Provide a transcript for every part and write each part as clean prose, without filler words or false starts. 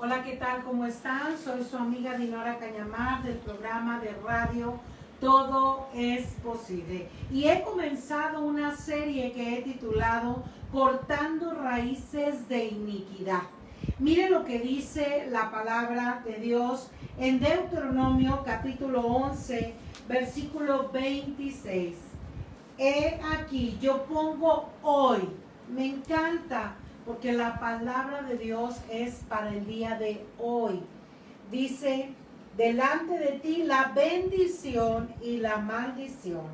Hola, ¿qué tal? ¿Cómo están? Soy su amiga Dinora Cañamar del programa de radio Todo es Posible. Y he comenzado una serie que he titulado Cortando Raíces de Iniquidad. Mire lo que dice la palabra de Dios en Deuteronomio capítulo 11, versículo 26. He aquí, yo pongo hoy, me encanta, porque la palabra de Dios es para el día de hoy. Dice, delante de ti la bendición y la maldición.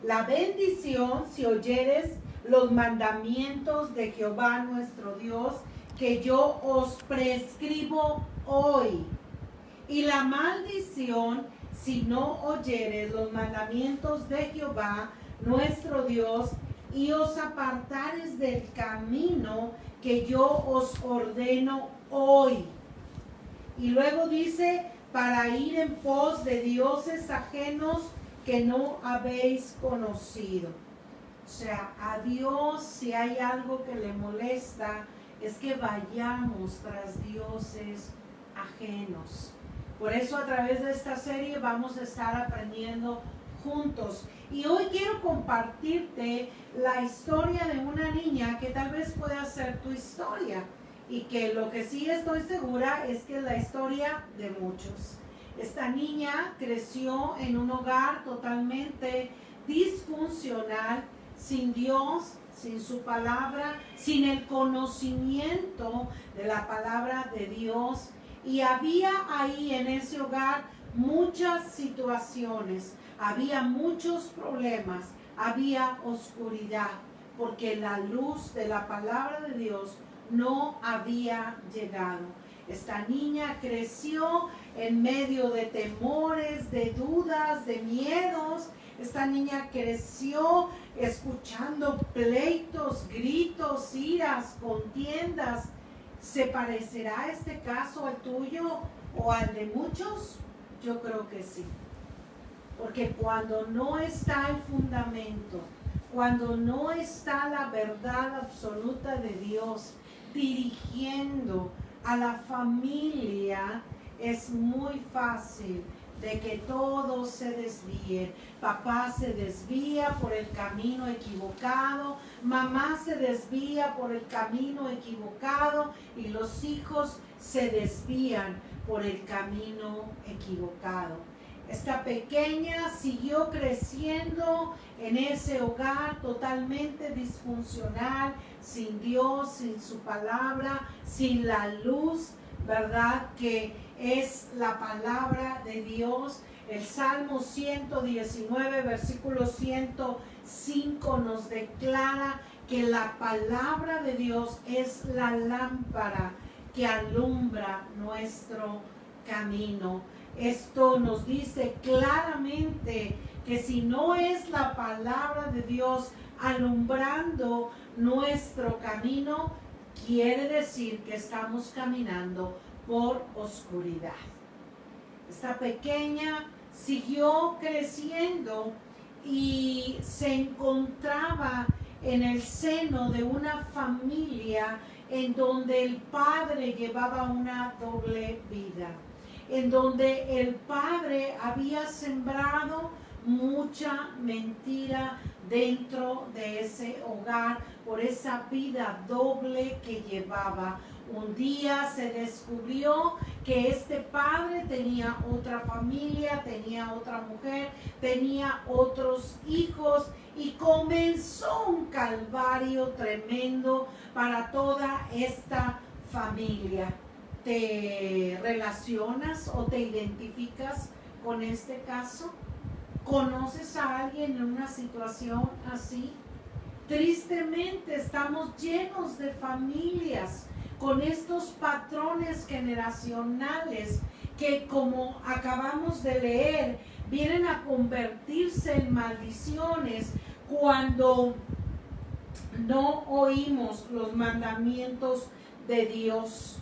La bendición si oyeres los mandamientos de Jehová nuestro Dios, que yo os prescribo hoy. Y la maldición si no oyeres los mandamientos de Jehová nuestro Dios, y os apartares del camino que yo os ordeno hoy. Y luego dice, para ir en pos de dioses ajenos que no habéis conocido. O sea, a Dios, si hay algo que le molesta, es que vayamos tras dioses ajenos. Por eso a través de esta serie vamos a estar aprendiendo juntos. Y hoy quiero compartirte la historia de una niña que tal vez pueda ser tu historia. Y que lo que sí estoy segura es que es la historia de muchos. Esta niña creció en un hogar totalmente disfuncional, sin Dios, sin su palabra, sin el conocimiento de la palabra de Dios. Y había ahí en ese hogar muchas situaciones, había muchos problemas, había oscuridad, porque la luz de la palabra de Dios no había llegado. Esta niña creció en medio de temores, de dudas, de miedos. Esta niña creció escuchando pleitos, gritos, iras, contiendas. ¿Se parecerá este caso al tuyo o al de muchos? Yo creo que sí. Porque cuando no está el fundamento, cuando no está la verdad absoluta de Dios dirigiendo a la familia, es muy fácil de que todo se desvíe. Papá se desvía por el camino equivocado, mamá se desvía por el camino equivocado y los hijos se desvían por el camino equivocado. Esta pequeña siguió creciendo en ese hogar totalmente disfuncional, sin Dios, sin su palabra, sin la luz, ¿verdad? Que es la palabra de Dios. El Salmo 119, versículo 105 nos declara que la palabra de Dios es la lámpara que alumbra nuestro camino. Esto nos dice claramente que si no es la palabra de Dios alumbrando nuestro camino, quiere decir que estamos caminando por oscuridad. Esta pequeña siguió creciendo y se encontraba en el seno de una familia en donde el padre llevaba una doble vida, en donde el padre había sembrado mucha mentira dentro de ese hogar por esa vida doble que llevaba. Un día se descubrió que este padre tenía otra familia, tenía otra mujer, tenía otros hijos y comenzó un calvario tremendo para toda esta familia. ¿Te relacionas o te identificas con este caso? ¿Conoces a alguien en una situación así? Tristemente estamos llenos de familias con estos patrones generacionales que, como acabamos de leer, vienen a convertirse en maldiciones cuando no oímos los mandamientos de Dios,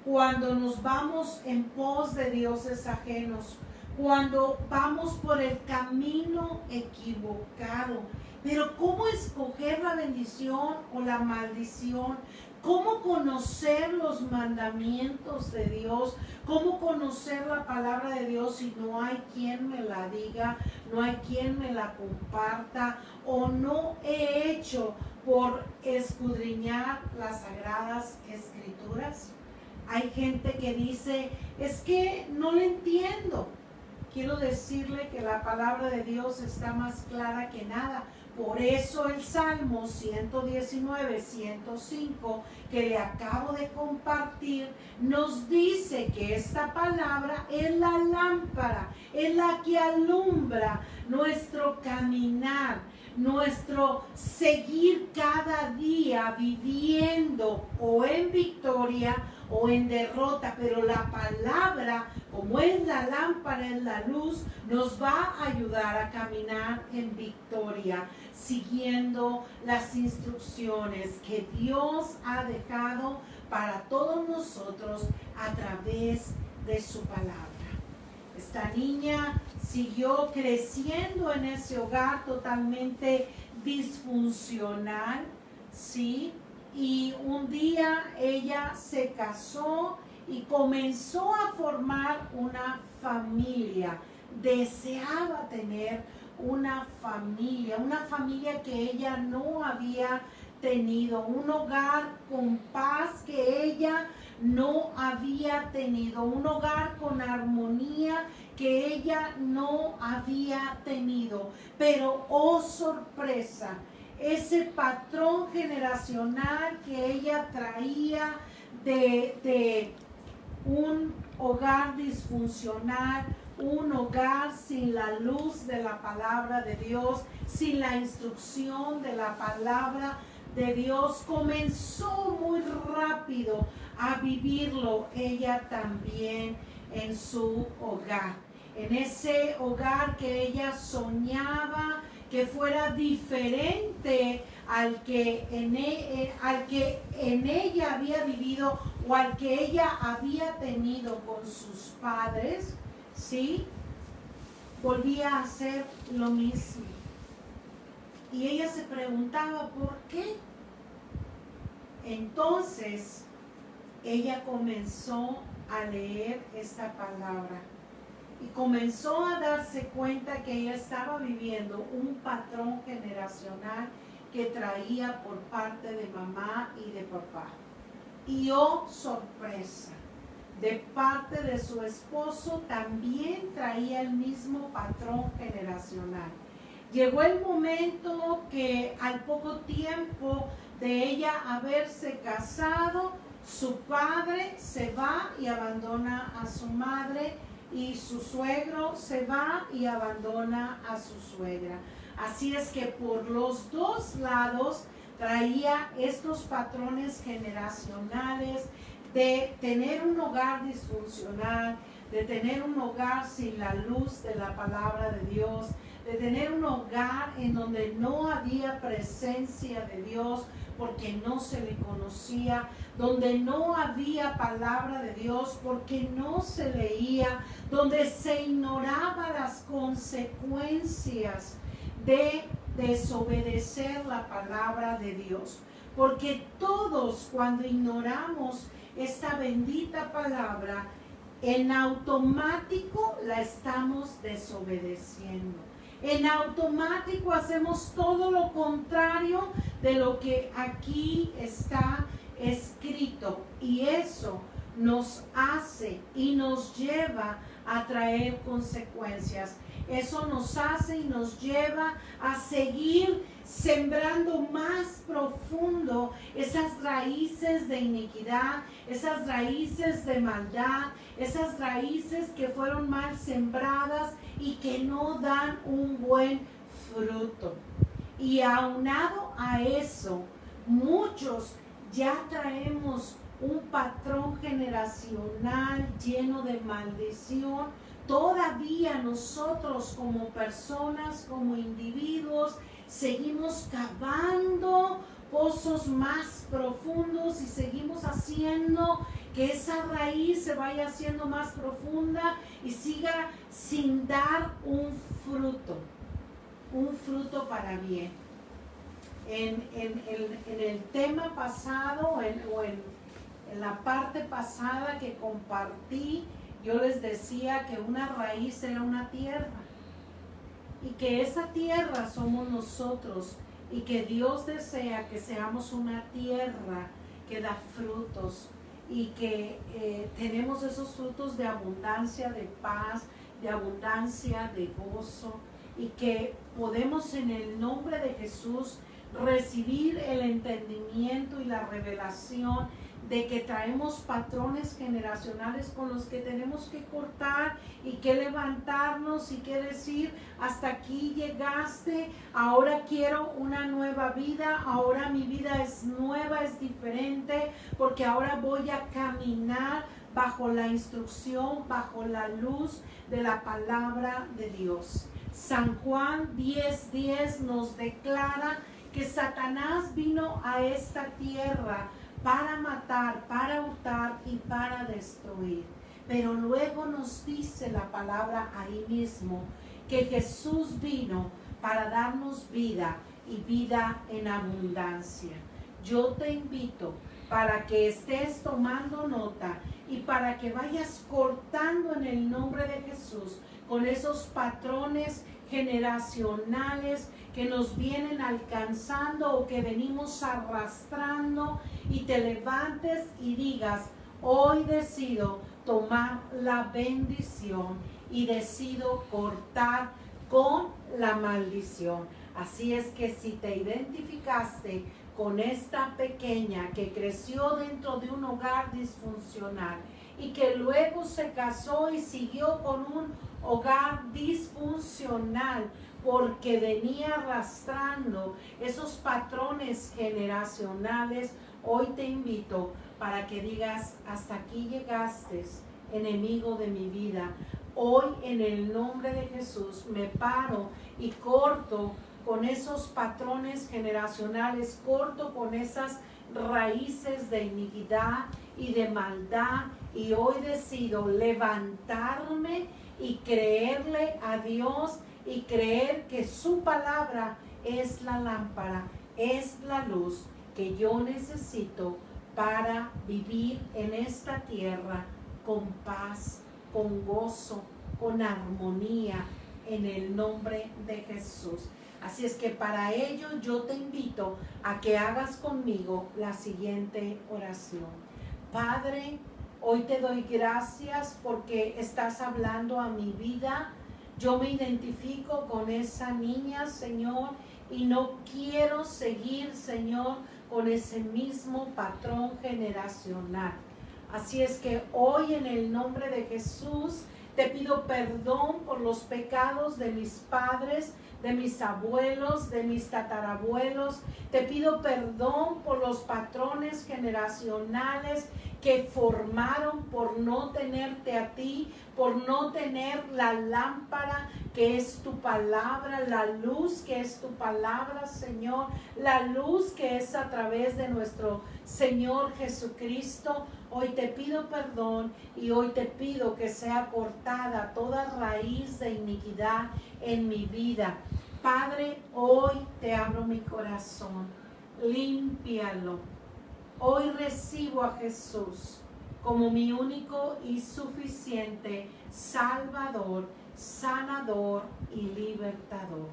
cuando nos vamos en pos de dioses ajenos, cuando vamos por el camino equivocado. Pero ¿cómo escoger la bendición o la maldición? ¿Cómo conocer los mandamientos de Dios? ¿Cómo conocer la palabra de Dios si no hay quien me la diga, no hay quien me la comparta o no he hecho por escudriñar las sagradas escrituras? Hay gente que dice, es que no lo entiendo. Quiero decirle que la palabra de Dios está más clara que nada. Por eso el Salmo 119, 105, que le acabo de compartir, nos dice que esta palabra es la lámpara, es la que alumbra nuestro caminar, nuestro seguir cada día viviendo o en victoria o en derrota, pero la palabra, como es la lámpara, es la luz, nos va a ayudar a caminar en victoria, siguiendo las instrucciones que Dios ha dejado para todos nosotros a través de su palabra. Esta niña siguió creciendo en ese hogar totalmente disfuncional, ¿sí? Y un día ella se casó y comenzó a formar una familia. Deseaba tener una familia que ella no había tenido, un hogar con paz que ella no había tenido, un hogar con armonía que ella no había tenido. Pero, oh sorpresa, ese patrón generacional que ella traía de un hogar disfuncional, un hogar sin la luz de la palabra de Dios, sin la instrucción de la palabra de Dios, comenzó muy rápido a vivirlo ella también en su hogar. En ese hogar que ella soñaba que fuera diferente al que en ella había vivido o al que ella había tenido con sus padres, ¿sí? Volvía a hacer lo mismo. Y ella se preguntaba, ¿por qué? Entonces, ella comenzó a leer esta palabra y comenzó a darse cuenta que ella estaba viviendo un patrón generacional que traía por parte de mamá y de papá. Y oh, sorpresa, de parte de su esposo también traía el mismo patrón generacional. Llegó el momento que al poco tiempo de ella haberse casado, su padre se va y abandona a su madre y su suegro se va y abandona a su suegra. Así es que por los dos lados traía estos patrones generacionales de tener un hogar disfuncional, de tener un hogar sin la luz de la palabra de Dios, de tener un hogar en donde no había presencia de Dios porque no se le conocía, donde no había palabra de Dios porque no se leía, donde se ignoraba las consecuencias de desobedecer la palabra de Dios. Porque todos, cuando ignoramos esta bendita palabra, en automático la estamos desobedeciendo. En automático hacemos todo lo contrario de lo que aquí está escrito. Y eso nos hace y nos lleva a traer consecuencias. Eso nos hace y nos lleva a seguir sembrando más profundo esas raíces de iniquidad, esas raíces de maldad, esas raíces que fueron mal sembradas y que no dan un buen fruto. Y aunado a eso, muchos ya traemos un patrón generacional lleno de maldición. Todavía nosotros como personas, como individuos, seguimos cavando pozos más profundos y seguimos haciendo que esa raíz se vaya haciendo más profunda y siga sin dar un fruto para bien. En el tema pasado o en la parte pasada que compartí, yo les decía que una raíz era una tierra y que esa tierra somos nosotros y que Dios desea que seamos una tierra que da frutos y que tenemos esos frutos de abundancia, de paz, de abundancia, de gozo, y que podemos en el nombre de Jesús recibir el entendimiento y la revelación de que traemos patrones generacionales con los que tenemos que cortar y que levantarnos y que decir: hasta aquí llegaste, ahora quiero una nueva vida, ahora mi vida es nueva, es diferente, porque ahora voy a caminar bajo la instrucción, bajo la luz de la palabra de Dios. San Juan 10:10 nos declara que Satanás vino a esta tierra para matar, para hurtar y para destruir. Pero luego nos dice la palabra ahí mismo que Jesús vino para darnos vida y vida en abundancia. Yo te invito para que estés tomando nota y para que vayas cortando en el nombre de Jesús con esos patrones generacionales que nos vienen alcanzando o que venimos arrastrando, y te levantes y digas: hoy decido tomar la bendición y decido cortar con la maldición. Así es que si te identificaste con esta pequeña que creció dentro de un hogar disfuncional y que luego se casó y siguió con un hogar disfuncional porque venía arrastrando esos patrones generacionales, hoy te invito para que digas: hasta aquí llegaste, enemigo de mi vida. Hoy en el nombre de Jesús me paro y corto con esos patrones generacionales, corto con esas raíces de iniquidad y de maldad, y hoy decido levantarme y creerle a Dios y creer que su palabra es la lámpara, es la luz que yo necesito para vivir en esta tierra con paz, con gozo, con armonía, en el nombre de Jesús. Así es que para ello yo te invito a que hagas conmigo la siguiente oración. Padre, hoy te doy gracias porque estás hablando a mi vida. Yo me identifico con esa niña, Señor, y no quiero seguir, Señor, con ese mismo patrón generacional. Así es que hoy en el nombre de Jesús te pido perdón por los pecados de mis padres, de mis abuelos, de mis tatarabuelos. Te pido perdón por los patrones generacionales que formaron por no tenerte a ti, por no tener la lámpara que es tu palabra, la luz que es tu palabra, Señor, la luz que es a través de nuestro Señor Jesucristo. Hoy te pido perdón y hoy te pido que sea cortada toda raíz de iniquidad en mi vida. Padre, hoy te abro mi corazón, límpialo. Hoy recibo a Jesús como mi único y suficiente Salvador, sanador y libertador.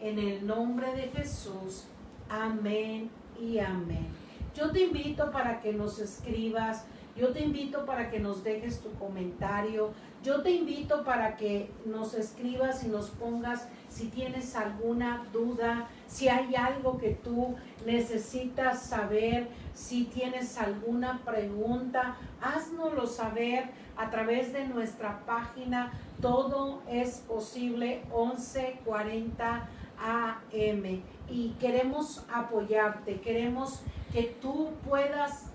En el nombre de Jesús, amén y amén. Yo te invito para que nos escribas, yo te invito para que nos dejes tu comentario, yo te invito para que nos escribas y nos pongas si tienes alguna duda, si hay algo que tú necesitas saber, si tienes alguna pregunta, háznoslo saber a través de nuestra página Todo es Posible 1140 AM. Y queremos apoyarte, queremos que tú puedas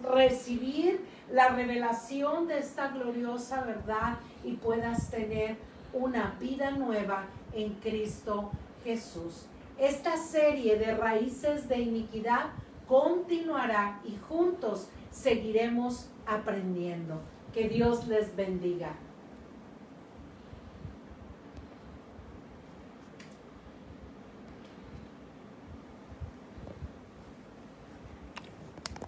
recibir la revelación de esta gloriosa verdad y puedas tener una vida nueva en Cristo Jesús. Esta serie de raíces de iniquidad continuará y juntos seguiremos aprendiendo. Que Dios les bendiga.